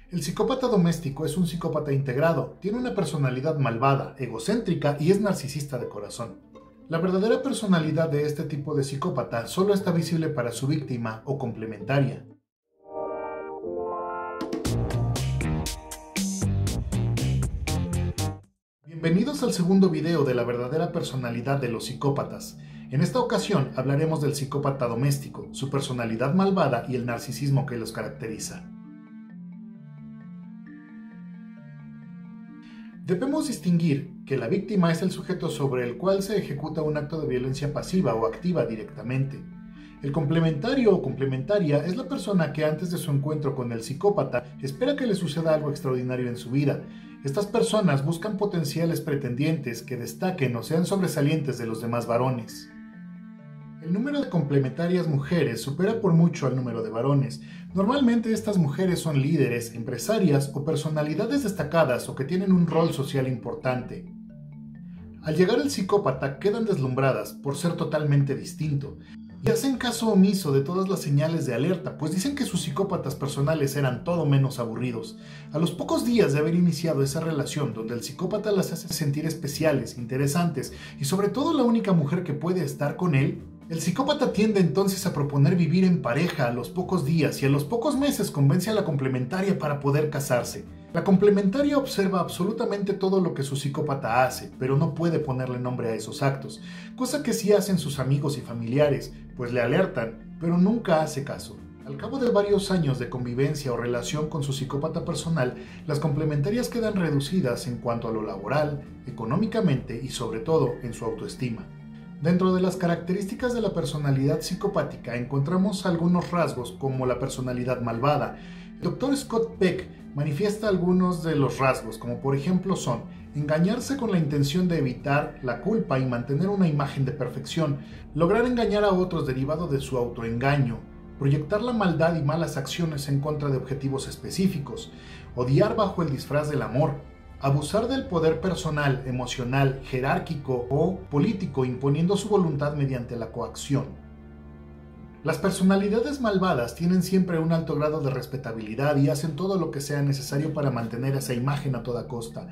El psicópata doméstico es un psicópata integrado, tiene una personalidad malvada, egocéntrica y es narcisista de corazón. La verdadera personalidad de este tipo de psicópata solo está visible para su víctima o complementaria. Bienvenidos al segundo video de la verdadera personalidad de los psicópatas. En esta ocasión hablaremos del psicópata doméstico, su personalidad malvada y el narcisismo que los caracteriza. Debemos distinguir que la víctima es el sujeto sobre el cual se ejecuta un acto de violencia pasiva o activa directamente. El complementario o complementaria es la persona que antes de su encuentro con el psicópata espera que le suceda algo extraordinario en su vida. Estas personas buscan potenciales pretendientes que destaquen o sean sobresalientes de los demás varones. El número de complementarias mujeres supera por mucho al número de varones. Normalmente estas mujeres son líderes, empresarias o personalidades destacadas o que tienen un rol social importante. Al llegar el psicópata quedan deslumbradas por ser totalmente distinto y hacen caso omiso de todas las señales de alerta, pues dicen que sus psicópatas personales eran todo menos aburridos. A los pocos días de haber iniciado esa relación donde el psicópata las hace sentir especiales, interesantes y sobre todo la única mujer que puede estar con él, el psicópata tiende entonces a proponer vivir en pareja a los pocos días y a los pocos meses convence a la complementaria para poder casarse. La complementaria observa absolutamente todo lo que su psicópata hace, pero no puede ponerle nombre a esos actos, cosa que sí hacen sus amigos y familiares, pues le alertan, pero nunca hace caso. Al cabo de varios años de convivencia o relación con su psicópata personal, las complementarias quedan reducidas en cuanto a lo laboral, económicamente y sobre todo en su autoestima. Dentro de las características de la personalidad psicopática encontramos algunos rasgos como la personalidad malvada. El Dr. Scott Peck manifiesta algunos de los rasgos, como por ejemplo son engañarse con la intención de evitar la culpa y mantener una imagen de perfección, lograr engañar a otros derivado de su autoengaño, proyectar la maldad y malas acciones en contra de objetivos específicos, odiar bajo el disfraz del amor, abusar del poder personal, emocional, jerárquico o político imponiendo su voluntad mediante la coacción. Las personalidades malvadas tienen siempre un alto grado de respetabilidad y hacen todo lo que sea necesario para mantener esa imagen a toda costa.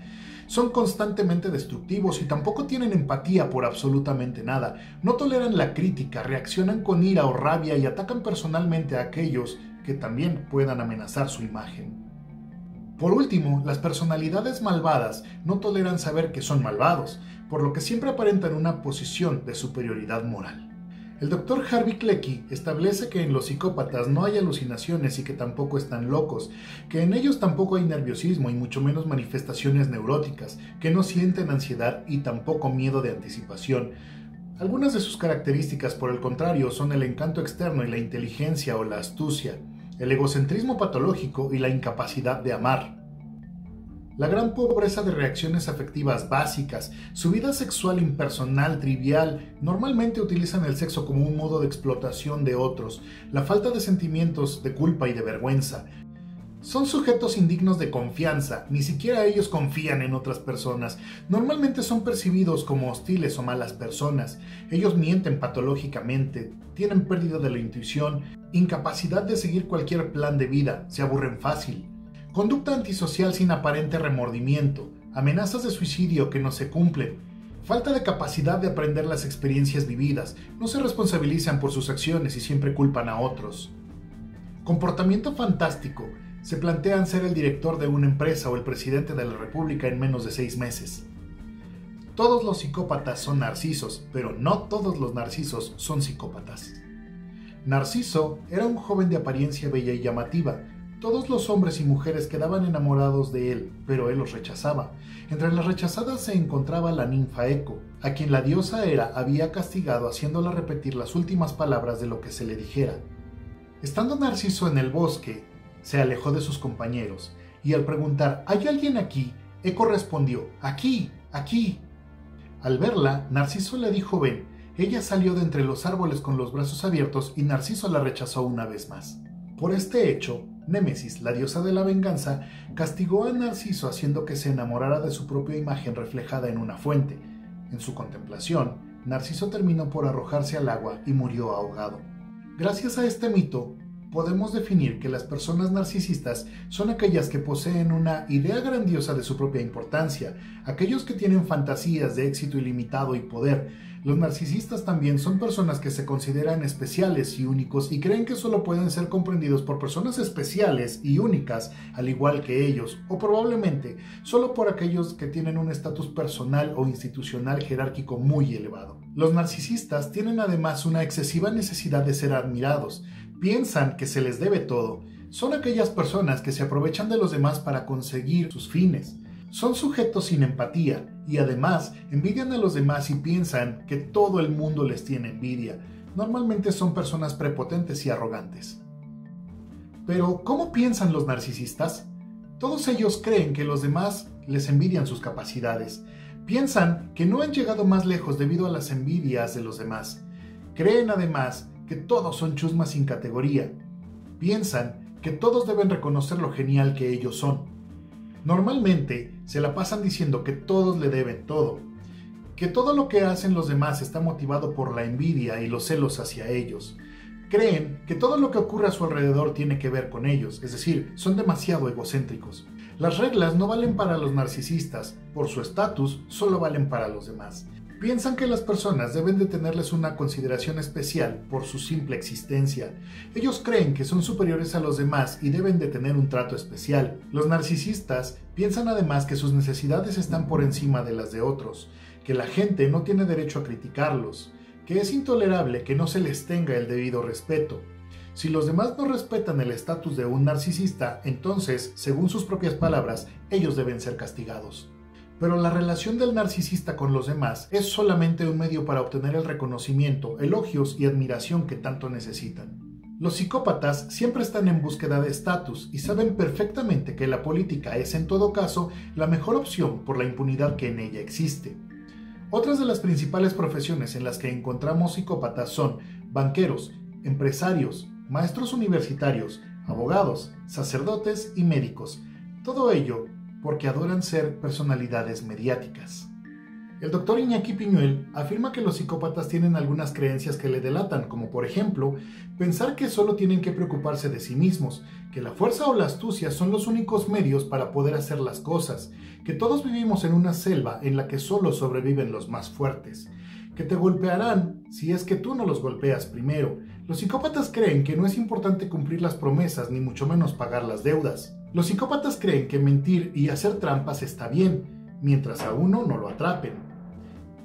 Son constantemente destructivos y tampoco tienen empatía por absolutamente nada. No toleran la crítica, reaccionan con ira o rabia y atacan personalmente a aquellos que también puedan amenazar su imagen. Por último, las personalidades malvadas no toleran saber que son malvados, por lo que siempre aparentan una posición de superioridad moral. El Dr. Harvey Klecki establece que en los psicópatas no hay alucinaciones y que tampoco están locos, que en ellos tampoco hay nerviosismo y mucho menos manifestaciones neuróticas, que no sienten ansiedad y tampoco miedo de anticipación. Algunas de sus características, por el contrario, son el encanto externo y la inteligencia o la astucia, el egocentrismo patológico y la incapacidad de amar. La gran pobreza de reacciones afectivas básicas, su vida sexual impersonal, trivial, normalmente utilizan el sexo como un modo de explotación de otros, la falta de sentimientos de culpa y de vergüenza. Son sujetos indignos de confianza, ni siquiera ellos confían en otras personas. Normalmente son percibidos como hostiles o malas personas. Ellos mienten patológicamente, tienen pérdida de la intuición, incapacidad de seguir cualquier plan de vida, se aburren fácil. Conducta antisocial sin aparente remordimiento, amenazas de suicidio que no se cumplen, falta de capacidad de aprender las experiencias vividas, no se responsabilizan por sus acciones y siempre culpan a otros. Comportamiento fantástico, se plantean ser el director de una empresa o el presidente de la república en menos de 6 meses. Todos los psicópatas son narcisos, pero no todos los narcisos son psicópatas. Narciso era un joven de apariencia bella y llamativa. Todos los hombres y mujeres quedaban enamorados de él, pero él los rechazaba. Entre las rechazadas se encontraba la ninfa Eco, a quien la diosa Hera había castigado haciéndola repetir las últimas palabras de lo que se le dijera. Estando Narciso en el bosque, se alejó de sus compañeros, y al preguntar ¿hay alguien aquí?, Eco respondió «aquí, aquí». Al verla, Narciso le dijo «ven». Ella salió de entre los árboles con los brazos abiertos y Narciso la rechazó una vez más. Por este hecho, Némesis, la diosa de la venganza, castigó a Narciso haciendo que se enamorara de su propia imagen reflejada en una fuente. En su contemplación, Narciso terminó por arrojarse al agua y murió ahogado. Gracias a este mito, podemos definir que las personas narcisistas son aquellas que poseen una idea grandiosa de su propia importancia, aquellos que tienen fantasías de éxito ilimitado y poder. Los narcisistas también son personas que se consideran especiales y únicos y creen que solo pueden ser comprendidos por personas especiales y únicas, al igual que ellos, o probablemente solo por aquellos que tienen un estatus personal o institucional jerárquico muy elevado. Los narcisistas tienen además una excesiva necesidad de ser admirados, piensan que se les debe todo, son aquellas personas que se aprovechan de los demás para conseguir sus fines. Son sujetos sin empatía y además envidian a los demás y piensan que todo el mundo les tiene envidia. Normalmente son personas prepotentes y arrogantes. Pero, ¿cómo piensan los narcisistas? Todos ellos creen que los demás les envidian sus capacidades. Piensan que no han llegado más lejos debido a las envidias de los demás. Creen además que todos son chusmas sin categoría. Piensan que todos deben reconocer lo genial que ellos son. Normalmente se la pasan diciendo que todos le deben todo, que todo lo que hacen los demás está motivado por la envidia y los celos hacia ellos. Creen que todo lo que ocurre a su alrededor tiene que ver con ellos, es decir, son demasiado egocéntricos. Las reglas no valen para los narcisistas, por su estatus solo valen para los demás. Piensan que las personas deben de tenerles una consideración especial por su simple existencia. Ellos creen que son superiores a los demás y deben de tener un trato especial. Los narcisistas piensan además que sus necesidades están por encima de las de otros, que la gente no tiene derecho a criticarlos, que es intolerable que no se les tenga el debido respeto. Si los demás no respetan el estatus de un narcisista, entonces, según sus propias palabras, ellos deben ser castigados. Pero la relación del narcisista con los demás es solamente un medio para obtener el reconocimiento, elogios y admiración que tanto necesitan. Los psicópatas siempre están en búsqueda de estatus y saben perfectamente que la política es en todo caso la mejor opción por la impunidad que en ella existe. Otras de las principales profesiones en las que encontramos psicópatas son banqueros, empresarios, maestros universitarios, abogados, sacerdotes y médicos. Todo ello porque adoran ser personalidades mediáticas. El doctor Iñaki Piñuel afirma que los psicópatas tienen algunas creencias que le delatan, como por ejemplo, pensar que solo tienen que preocuparse de sí mismos, que la fuerza o la astucia son los únicos medios para poder hacer las cosas, que todos vivimos en una selva en la que solo sobreviven los más fuertes, que te golpearán si es que tú no los golpeas primero. Los psicópatas creen que no es importante cumplir las promesas ni mucho menos pagar las deudas. Los psicópatas creen que mentir y hacer trampas está bien, mientras a uno no lo atrapen.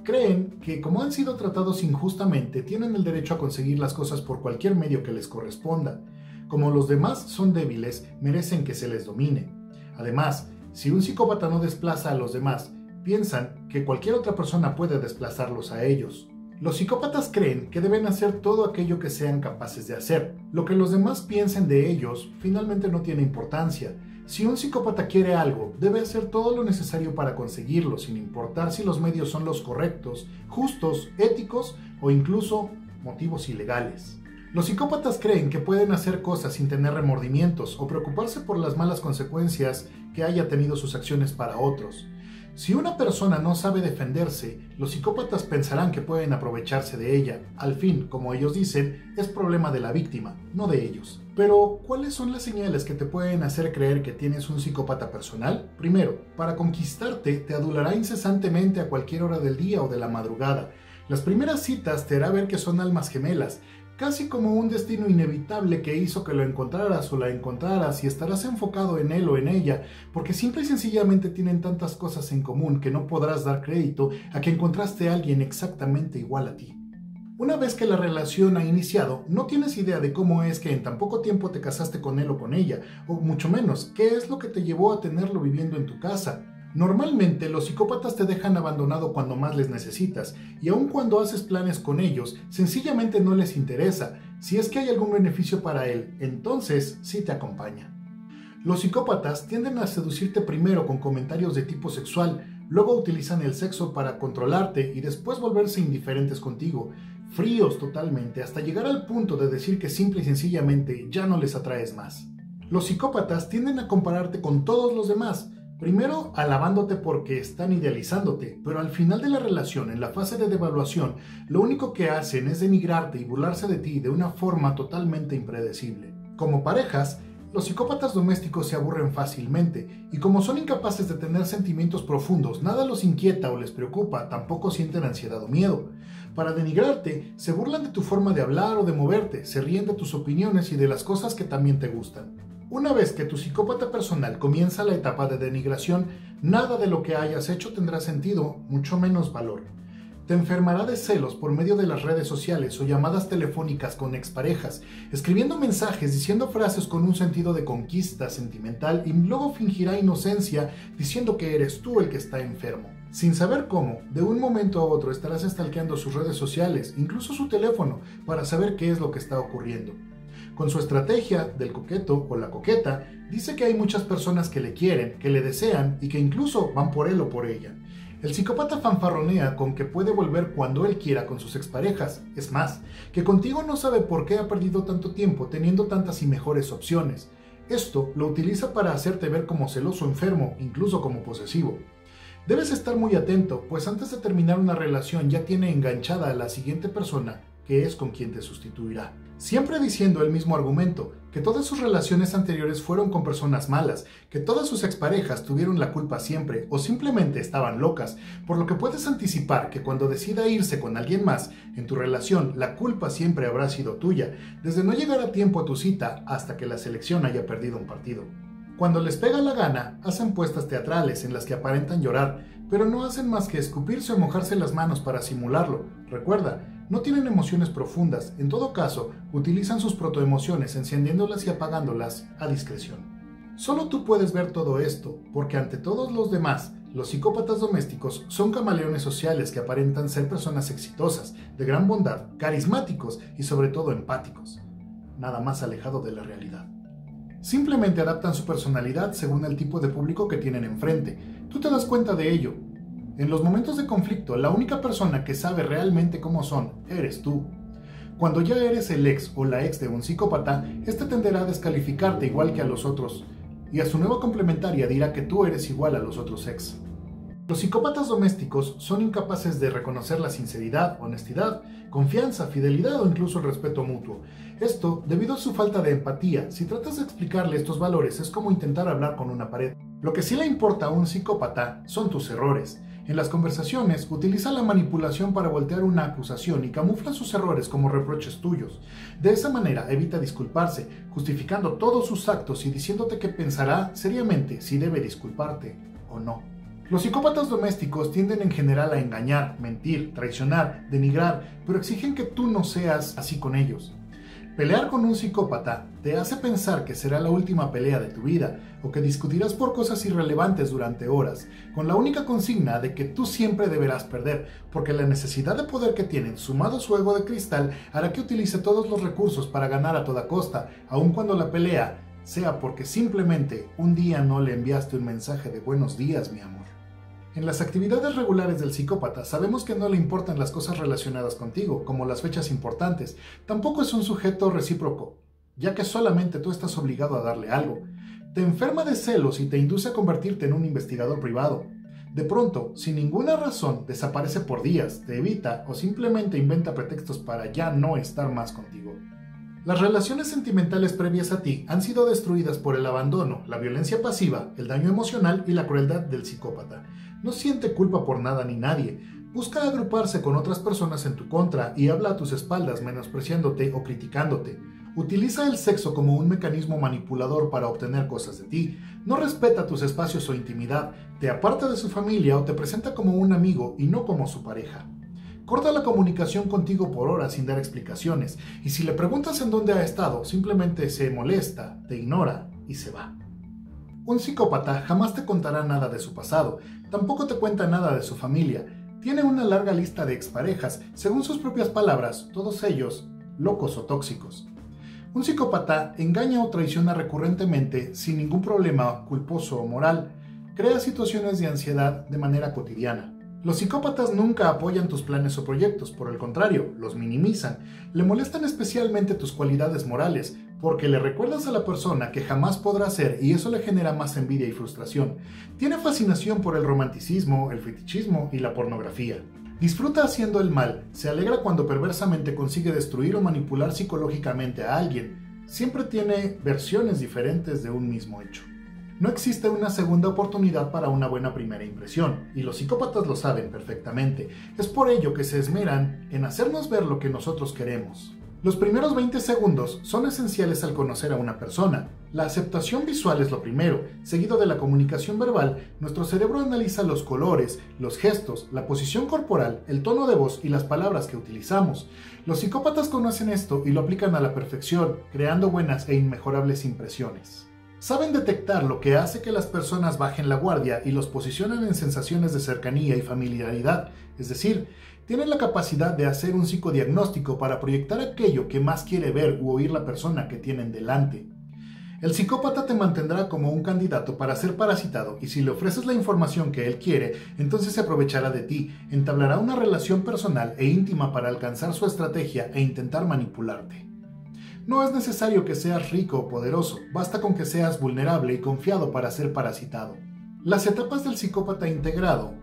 Creen que como han sido tratados injustamente, tienen el derecho a conseguir las cosas por cualquier medio que les corresponda. Como los demás son débiles, merecen que se les domine. Además, si un psicópata no desplaza a los demás, piensan que cualquier otra persona puede desplazarlos a ellos. Los psicópatas creen que deben hacer todo aquello que sean capaces de hacer. Lo que los demás piensen de ellos finalmente no tiene importancia. Si un psicópata quiere algo, debe hacer todo lo necesario para conseguirlo, sin importar si los medios son los correctos, justos, éticos o incluso motivos ilegales. Los psicópatas creen que pueden hacer cosas sin tener remordimientos o preocuparse por las malas consecuencias que haya tenido sus acciones para otros. Si una persona no sabe defenderse, los psicópatas pensarán que pueden aprovecharse de ella. Al fin, como ellos dicen, es problema de la víctima, no de ellos. Pero, ¿cuáles son las señales que te pueden hacer creer que tienes un psicópata personal? Primero, para conquistarte, te adulará incesantemente a cualquier hora del día o de la madrugada. Las primeras citas te hará ver que son almas gemelas, casi como un destino inevitable que hizo que lo encontraras o la encontraras y estarás enfocado en él o en ella, porque simple y sencillamente tienen tantas cosas en común que no podrás dar crédito a que encontraste a alguien exactamente igual a ti. Una vez que la relación ha iniciado, no tienes idea de cómo es que en tan poco tiempo te casaste con él o con ella, o mucho menos, qué es lo que te llevó a tenerlo viviendo en tu casa. Normalmente los psicópatas te dejan abandonado cuando más les necesitas, y aun cuando haces planes con ellos, sencillamente no les interesa. Si es que hay algún beneficio para él, entonces sí te acompaña. Los psicópatas tienden a seducirte primero con comentarios de tipo sexual, luego utilizan el sexo para controlarte y después volverse indiferentes contigo, fríos totalmente, hasta llegar al punto de decir que simple y sencillamente ya no les atraes más. Los psicópatas tienden a compararte con todos los demás, primero alabándote porque están idealizándote, pero al final de la relación, en la fase de devaluación, lo único que hacen es denigrarte y burlarse de ti de una forma totalmente impredecible. Como parejas, los psicópatas domésticos se aburren fácilmente y como son incapaces de tener sentimientos profundos, nada los inquieta o les preocupa, tampoco sienten ansiedad o miedo. Para denigrarte, se burlan de tu forma de hablar o de moverte, se ríen de tus opiniones y de las cosas que también te gustan. Una vez que tu psicópata personal comienza la etapa de denigración, nada de lo que hayas hecho tendrá sentido, mucho menos valor. Te enfermará de celos por medio de las redes sociales o llamadas telefónicas con exparejas, escribiendo mensajes, diciendo frases con un sentido de conquista sentimental y luego fingirá inocencia diciendo que eres tú el que está enfermo. Sin saber cómo, de un momento a otro estarás stalkeando sus redes sociales, incluso su teléfono, para saber qué es lo que está ocurriendo. Con su estrategia del coqueto o la coqueta, dice que hay muchas personas que le quieren, que le desean y que incluso van por él o por ella. El psicópata fanfarronea con que puede volver cuando él quiera con sus exparejas. Es más, que contigo no sabe por qué ha perdido tanto tiempo teniendo tantas y mejores opciones. Esto lo utiliza para hacerte ver como celoso enfermo, incluso como posesivo. Debes estar muy atento, pues antes de terminar una relación ya tiene enganchada a la siguiente persona, que es con quien te sustituirá. Siempre diciendo el mismo argumento, que todas sus relaciones anteriores fueron con personas malas, que todas sus exparejas tuvieron la culpa siempre o simplemente estaban locas, por lo que puedes anticipar que cuando decida irse con alguien más, en tu relación la culpa siempre habrá sido tuya, desde no llegar a tiempo a tu cita hasta que la selección haya perdido un partido. Cuando les pega la gana, hacen puestas teatrales en las que aparentan llorar, pero no hacen más que escupirse o mojarse las manos para simularlo. Recuerda, no tienen emociones profundas, en todo caso, utilizan sus protoemociones encendiéndolas y apagándolas a discreción. Solo tú puedes ver todo esto, porque ante todos los demás, los psicópatas domésticos son camaleones sociales que aparentan ser personas exitosas, de gran bondad, carismáticos y sobre todo empáticos. Nada más alejado de la realidad. Simplemente adaptan su personalidad según el tipo de público que tienen enfrente. Tú te das cuenta de ello. En los momentos de conflicto, la única persona que sabe realmente cómo son, eres tú. Cuando ya eres el ex o la ex de un psicópata, este tenderá a descalificarte igual que a los otros, y a su nueva complementaria dirá que tú eres igual a los otros ex. Los psicópatas domésticos son incapaces de reconocer la sinceridad, honestidad, confianza, fidelidad o incluso el respeto mutuo. Esto debido a su falta de empatía. Si tratas de explicarle estos valores es como intentar hablar con una pared. Lo que sí le importa a un psicópata son tus errores. En las conversaciones utiliza la manipulación para voltear una acusación y camufla sus errores como reproches tuyos. De esa manera evita disculparse, justificando todos sus actos y diciéndote que pensará seriamente si debe disculparte o no. Los psicópatas domésticos tienden en general a engañar, mentir, traicionar, denigrar, pero exigen que tú no seas así con ellos. Pelear con un psicópata te hace pensar que será la última pelea de tu vida o que discutirás por cosas irrelevantes durante horas, con la única consigna de que tú siempre deberás perder, porque la necesidad de poder que tienen, sumado a su ego de cristal, hará que utilice todos los recursos para ganar a toda costa, aun cuando la pelea sea porque simplemente un día no le enviaste un mensaje de buenos días, mi amor. En las actividades regulares del psicópata sabemos que no le importan las cosas relacionadas contigo, como las fechas importantes. Tampoco es un sujeto recíproco, ya que solamente tú estás obligado a darle algo. Te enferma de celos y te induce a convertirte en un investigador privado. De pronto, sin ninguna razón, desaparece por días, te evita o simplemente inventa pretextos para ya no estar más contigo. Las relaciones sentimentales previas a ti han sido destruidas por el abandono, la violencia pasiva, el daño emocional y la crueldad del psicópata. No siente culpa por nada ni nadie. Busca agruparse con otras personas en tu contra y habla a tus espaldas menospreciándote o criticándote. Utiliza el sexo como un mecanismo manipulador para obtener cosas de ti. No respeta tus espacios o intimidad, te aparta de su familia o te presenta como un amigo y no como su pareja. Corta la comunicación contigo por horas sin dar explicaciones, y si le preguntas en dónde ha estado, simplemente se molesta, te ignora y se va. Un psicópata jamás te contará nada de su pasado, tampoco te cuenta nada de su familia. Tiene una larga lista de exparejas, según sus propias palabras, todos ellos locos o tóxicos. Un psicópata engaña o traiciona recurrentemente sin ningún problema culposo o moral. Crea situaciones de ansiedad de manera cotidiana. Los psicópatas nunca apoyan tus planes o proyectos, por el contrario, los minimizan. Le molestan especialmente tus cualidades morales, porque le recuerdas a la persona que jamás podrá ser y eso le genera más envidia y frustración. Tiene fascinación por el romanticismo, el fetichismo y la pornografía. Disfruta haciendo el mal, se alegra cuando perversamente consigue destruir o manipular psicológicamente a alguien. siempre tiene versiones diferentes de un mismo hecho. No existe una segunda oportunidad para una buena primera impresión, y los psicópatas lo saben perfectamente. Es por ello que se esmeran en hacernos ver lo que nosotros queremos. Los primeros 20 segundos son esenciales al conocer a una persona. La aceptación visual es lo primero, seguido de la comunicación verbal. Nuestro cerebro analiza los colores, los gestos, la posición corporal, el tono de voz y las palabras que utilizamos. Los psicópatas conocen esto y lo aplican a la perfección, creando buenas e inmejorables impresiones. Saben detectar lo que hace que las personas bajen la guardia y los posicionan en sensaciones de cercanía y familiaridad, es decir, tienen la capacidad de hacer un psicodiagnóstico para proyectar aquello que más quiere ver u oír la persona que tienen delante. El psicópata te mantendrá como un candidato para ser parasitado y si le ofreces la información que él quiere, entonces se aprovechará de ti, entablará una relación personal e íntima para alcanzar su estrategia e intentar manipularte. No es necesario que seas rico o poderoso, basta con que seas vulnerable y confiado para ser parasitado. Las etapas del psicópata integrado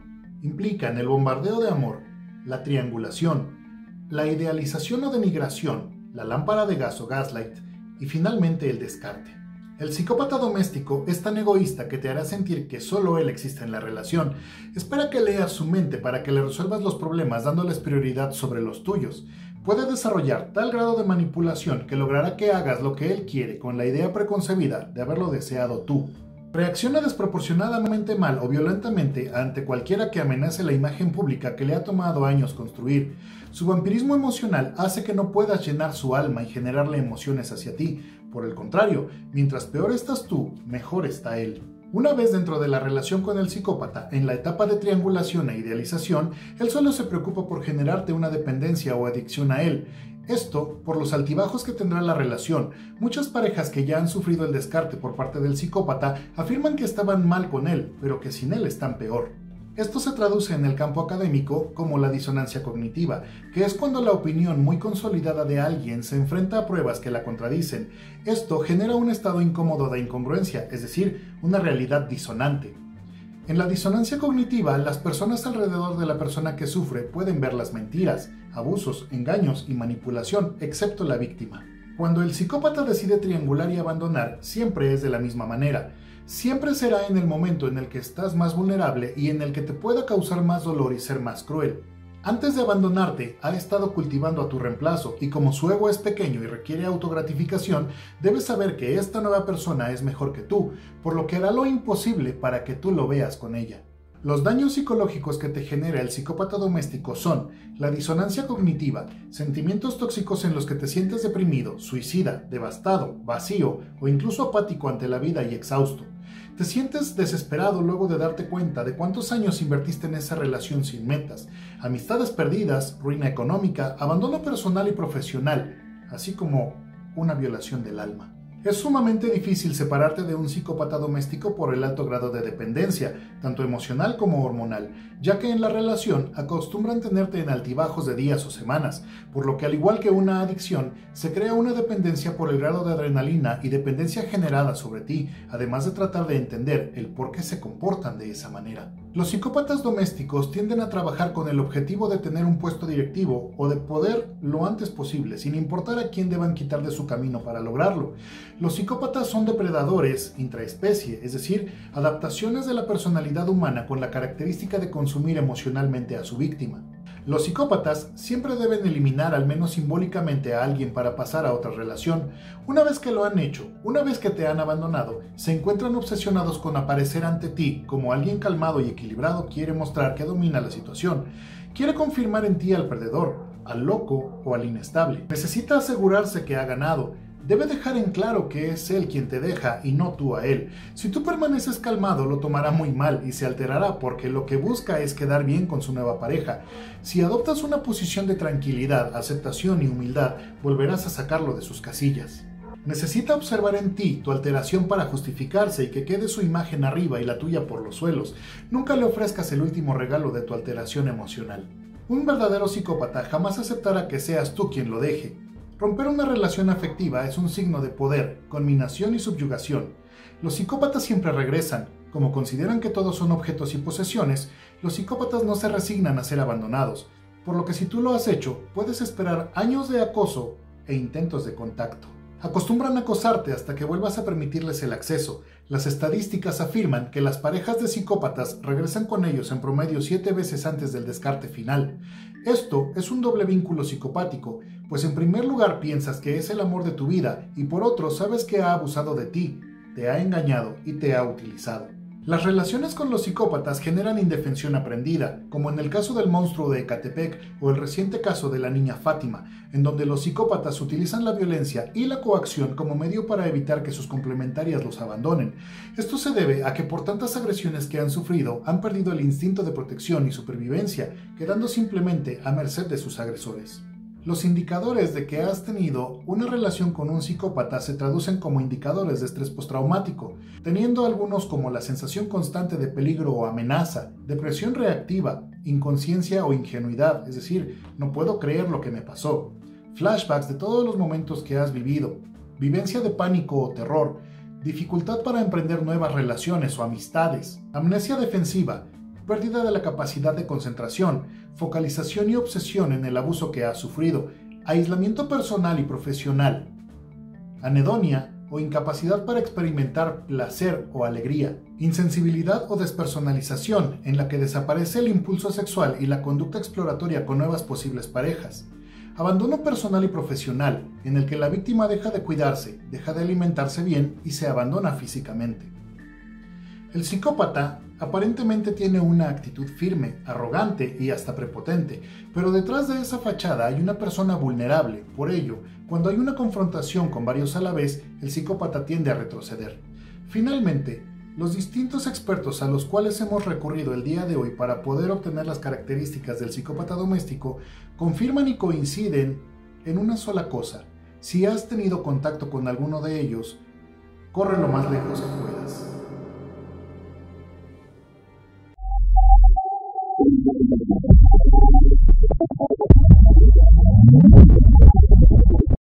implican el bombardeo de amor, la triangulación, la idealización o denigración, la lámpara de gas o gaslight y finalmente el descarte. El psicópata doméstico es tan egoísta que te hará sentir que solo él existe en la relación. Espera que leas su mente para que le resuelvas los problemas dándoles prioridad sobre los tuyos. Puede desarrollar tal grado de manipulación que logrará que hagas lo que él quiere con la idea preconcebida de haberlo deseado tú. Reacciona desproporcionadamente mal o violentamente ante cualquiera que amenace la imagen pública que le ha tomado años construir. Su vampirismo emocional hace que no puedas llenar su alma y generarle emociones hacia ti. Por el contrario, mientras peor estás tú, mejor está él. Una vez dentro de la relación con el psicópata, en la etapa de triangulación e idealización, él solo se preocupa por generarte una dependencia o adicción a él. Esto por los altibajos que tendrá la relación. Muchas parejas que ya han sufrido el descarte por parte del psicópata afirman que estaban mal con él, pero que sin él están peor. Esto se traduce en el campo académico como la disonancia cognitiva, que es cuando la opinión muy consolidada de alguien se enfrenta a pruebas que la contradicen. Esto genera un estado incómodo de incongruencia, es decir, una realidad disonante. En la disonancia cognitiva, las personas alrededor de la persona que sufre pueden ver las mentiras, abusos, engaños y manipulación, excepto la víctima. Cuando el psicópata decide triangular y abandonar, siempre es de la misma manera. Siempre será en el momento en el que estás más vulnerable y en el que te pueda causar más dolor y ser más cruel. Antes de abandonarte, ha estado cultivando a tu reemplazo y como su ego es pequeño y requiere autogratificación, debes saber que esta nueva persona es mejor que tú, por lo que hará lo imposible para que tú lo veas con ella. Los daños psicológicos que te genera el psicópata doméstico son la disonancia cognitiva, sentimientos tóxicos en los que te sientes deprimido, suicida, devastado, vacío o incluso apático ante la vida y exhausto. Te sientes desesperado luego de darte cuenta de cuántos años invertiste en esa relación sin metas, amistades perdidas, ruina económica, abandono personal y profesional, así como una violación del alma. Es sumamente difícil separarte de un psicópata doméstico por el alto grado de dependencia, tanto emocional como hormonal, ya que en la relación acostumbran tenerte en altibajos de días o semanas, por lo que al igual que una adicción, se crea una dependencia por el grado de adrenalina y dependencia generada sobre ti, además de tratar de entender el por qué se comportan de esa manera. Los psicópatas domésticos tienden a trabajar con el objetivo de tener un puesto directivo o de poder lo antes posible, sin importar a quién deban quitar de su camino para lograrlo. Los psicópatas son depredadores intraespecie, es decir, adaptaciones de la personalidad humana con la característica de consumir emocionalmente a su víctima. Los psicópatas siempre deben eliminar al menos simbólicamente a alguien para pasar a otra relación. Una vez que lo han hecho, una vez que te han abandonado, se encuentran obsesionados con aparecer ante ti como alguien calmado y equilibrado quiere mostrar que domina la situación. Quiere confirmar en ti al perdedor, al loco o al inestable. Necesita asegurarse que ha ganado. Debe dejar en claro que es él quien te deja y no tú a él. Si tú permaneces calmado, lo tomará muy mal y se alterará porque lo que busca es quedar bien con su nueva pareja. Si adoptas una posición de tranquilidad, aceptación y humildad, volverás a sacarlo de sus casillas. Necesita observar en ti tu alteración para justificarse y que quede su imagen arriba y la tuya por los suelos. Nunca le ofrezcas el último regalo de tu alteración emocional. Un verdadero psicópata jamás aceptará que seas tú quien lo deje. Romper una relación afectiva es un signo de poder, conminación y subyugación. Los psicópatas siempre regresan. Como consideran que todos son objetos y posesiones, los psicópatas no se resignan a ser abandonados, por lo que si tú lo has hecho, puedes esperar años de acoso e intentos de contacto. Acostumbran a acosarte hasta que vuelvas a permitirles el acceso. Las estadísticas afirman que las parejas de psicópatas regresan con ellos en promedio 7 veces antes del descarte final. Esto es un doble vínculo psicopático, pues en primer lugar piensas que es el amor de tu vida y por otro sabes que ha abusado de ti, te ha engañado y te ha utilizado. Las relaciones con los psicópatas generan indefensión aprendida, como en el caso del monstruo de Ecatepec o el reciente caso de la niña Fátima, en donde los psicópatas utilizan la violencia y la coacción como medio para evitar que sus complementarias los abandonen. Esto se debe a que por tantas agresiones que han sufrido han perdido el instinto de protección y supervivencia, quedando simplemente a merced de sus agresores. Los indicadores de que has tenido una relación con un psicópata se traducen como indicadores de estrés postraumático, teniendo algunos como la sensación constante de peligro o amenaza, depresión reactiva, inconsciencia o ingenuidad, es decir, no puedo creer lo que me pasó, flashbacks de todos los momentos que has vivido, vivencia de pánico o terror, dificultad para emprender nuevas relaciones o amistades, amnesia defensiva, pérdida de la capacidad de concentración, focalización y obsesión en el abuso que has sufrido, aislamiento personal y profesional, anedonia o incapacidad para experimentar placer o alegría, insensibilidad o despersonalización en la que desaparece el impulso sexual y la conducta exploratoria con nuevas posibles parejas, abandono personal y profesional en el que la víctima deja de cuidarse, deja de alimentarse bien y se abandona físicamente. El psicópata aparentemente tiene una actitud firme, arrogante y hasta prepotente, pero detrás de esa fachada hay una persona vulnerable. Por ello, cuando hay una confrontación con varios a la vez, el psicópata tiende a retroceder. Finalmente, los distintos expertos a los cuales hemos recurrido el día de hoy para poder obtener las características del psicópata doméstico confirman y coinciden en una sola cosa: si has tenido contacto con alguno de ellos, corre lo más lejos que puedas.